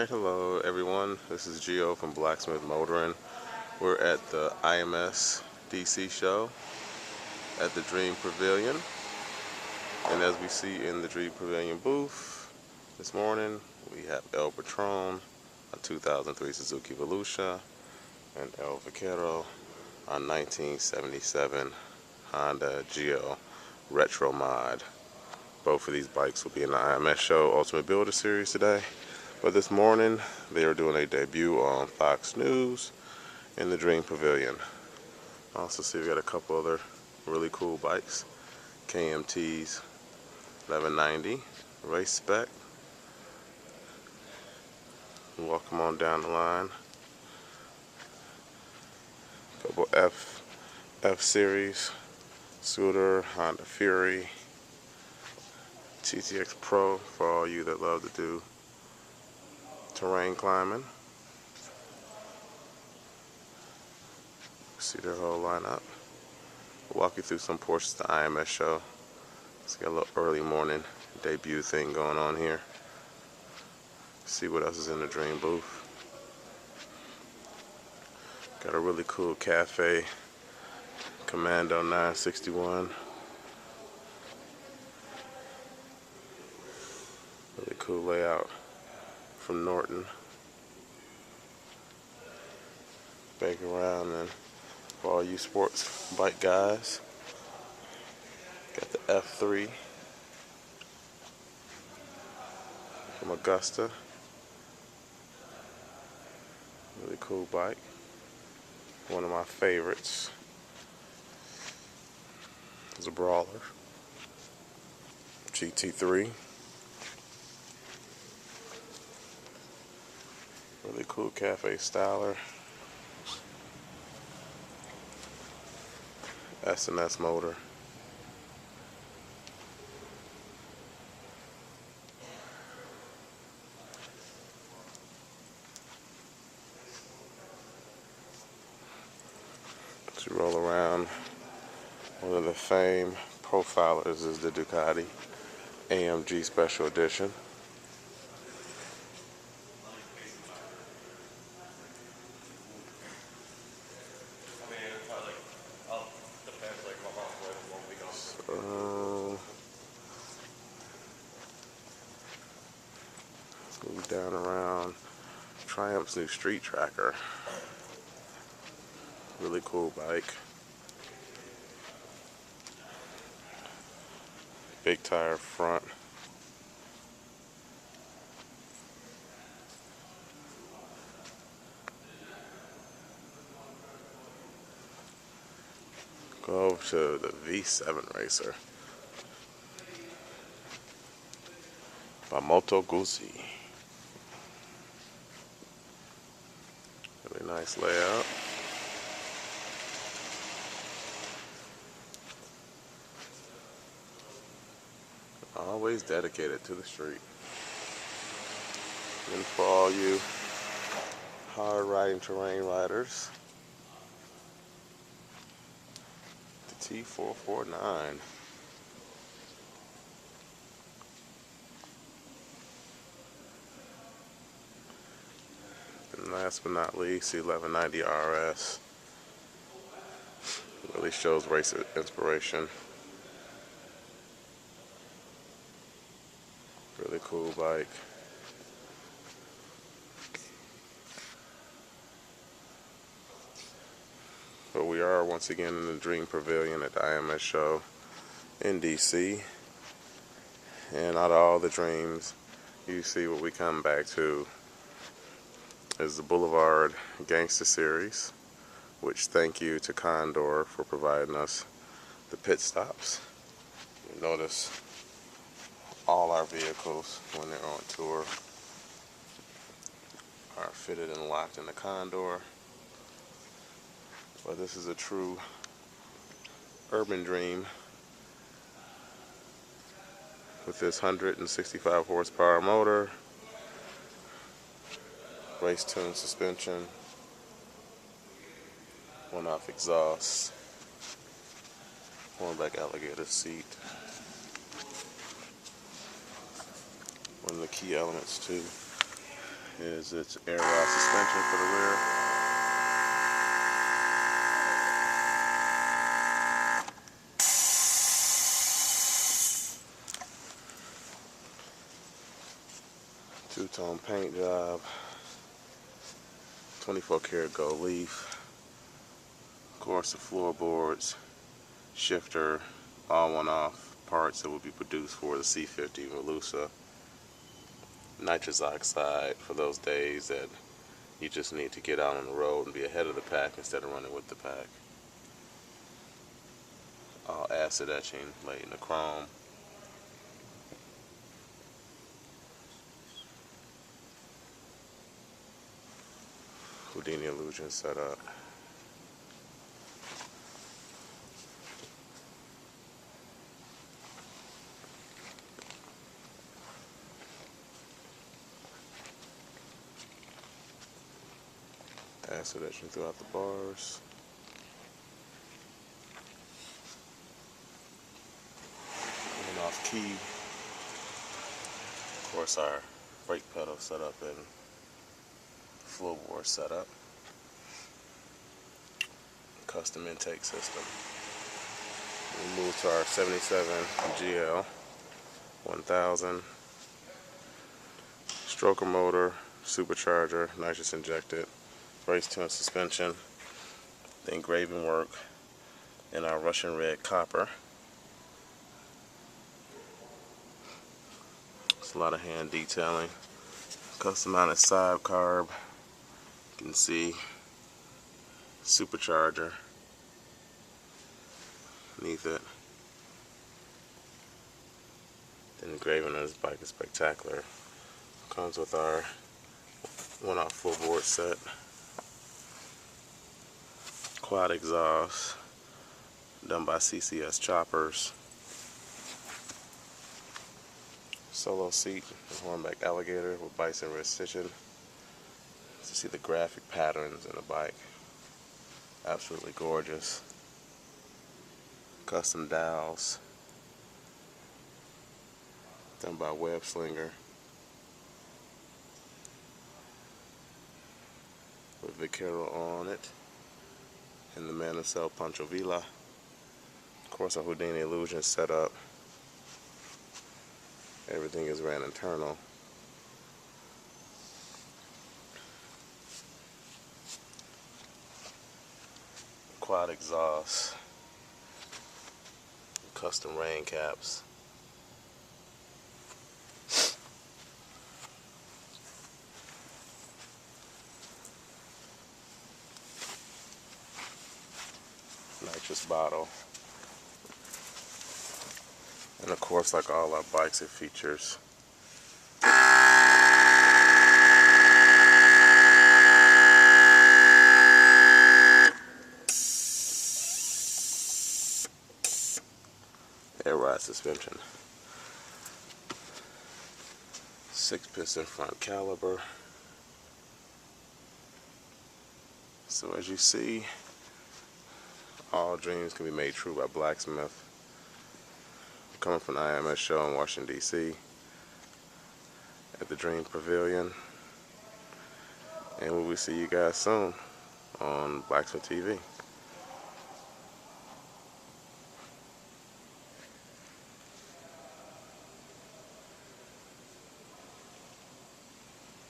Alright, hello everyone. This is Gio from Blacksmith Motoring. We're at the IMS DC show at the Dream Pavilion. And as we see in the Dream Pavilion booth this morning, we have El Patron, a 2003 Suzuki Volusia, and El Vaquero, a 1977 Honda Geo Retro Mod. Both of these bikes will be in the IMS show Ultimate Builder Series today. But this morning, they are doing a debut on Fox News in the Dream Pavilion. Also see we got a couple other really cool bikes. KMT's 1190 race spec. Walk them on down the line. Couple F series scooter, Honda Fury, TTX Pro for all you that love to do terrain climbing. See their whole lineup. Walk you through some portions of the IMS show. Let's get a little early morning debut thing going on here. See what else is in the Dream booth. Got a really cool cafe Commando 961. Really cool layout from Norton. Back around, and for all you sports bike guys, got the F3 from Augusta. Really cool bike. One of my favorites. It's a brawler. GT3. Really cool cafe styler. S&S motor. As you roll around, one of the fame profilers is the Ducati AMG Special Edition. Move down around. Triumph's new Street Tracker. Really cool bike. Big tire front. Go over to the V7 Racer by Moto Guzzi. Really nice layout. Always dedicated to the street. And for all you hard riding terrain riders, the T449. And last but not least, the 1190 RS. Really shows race inspiration. Really cool bike. But we are once again in the Dream Pavilion at the IMS show in DC. And out of all the dreams, you see what we come back to is the Boulevard Gangster Series, which thank you to Condor for providing us the pit stops. You notice all our vehicles when they're on tour are fitted and locked in the Condor. But this is a true urban dream with this 165 horsepower motor, race tuned suspension, one-off exhaust, hornback alligator seat. One of the key elements too is its air ride suspension for the rear. Two-tone paint job, 24 karat gold leaf. Of course, the floorboards, shifter, all one-off parts that will be produced for the C50 Volusa. Nitrous oxide for those days that you just need to get out on the road and be ahead of the pack instead of running with the pack. All acid etching laid in the chrome. Houdini illusion set up. Acid etching throughout the bars. And off key. Of course, our brake pedal set up and floorboard setup. Custom intake system. We move to our 77 GL 1000 stroker motor, supercharger, nitrous injected, race tuned suspension, the engraving work in our Russian red copper. It's a lot of hand detailing. Custom mounted side carb. You can see supercharger beneath it. The engraving on this bike is spectacular. Comes with our one-off floorboard set. Quad exhaust done by CCS choppers. Solo seat, hornback alligator with bison red stitching. To see the graphic patterns in the bike. Absolutely gorgeous. Custom dowels done by Web Slinger with Vaquero on it and the Manacel Pancho Villa. Of course, a Houdini illusion setup. Everything is ran internal. Quad exhaust, custom rain caps. Nitrous bottle. And of course, like all our bikes, it features air ride suspension. 6-piston front caliber. So as you see, all dreams can be made true by Blacksmith. Coming from the IMS show in Washington D.C. at the Dream Pavilion. And we will see you guys soon on Blacksmith TV.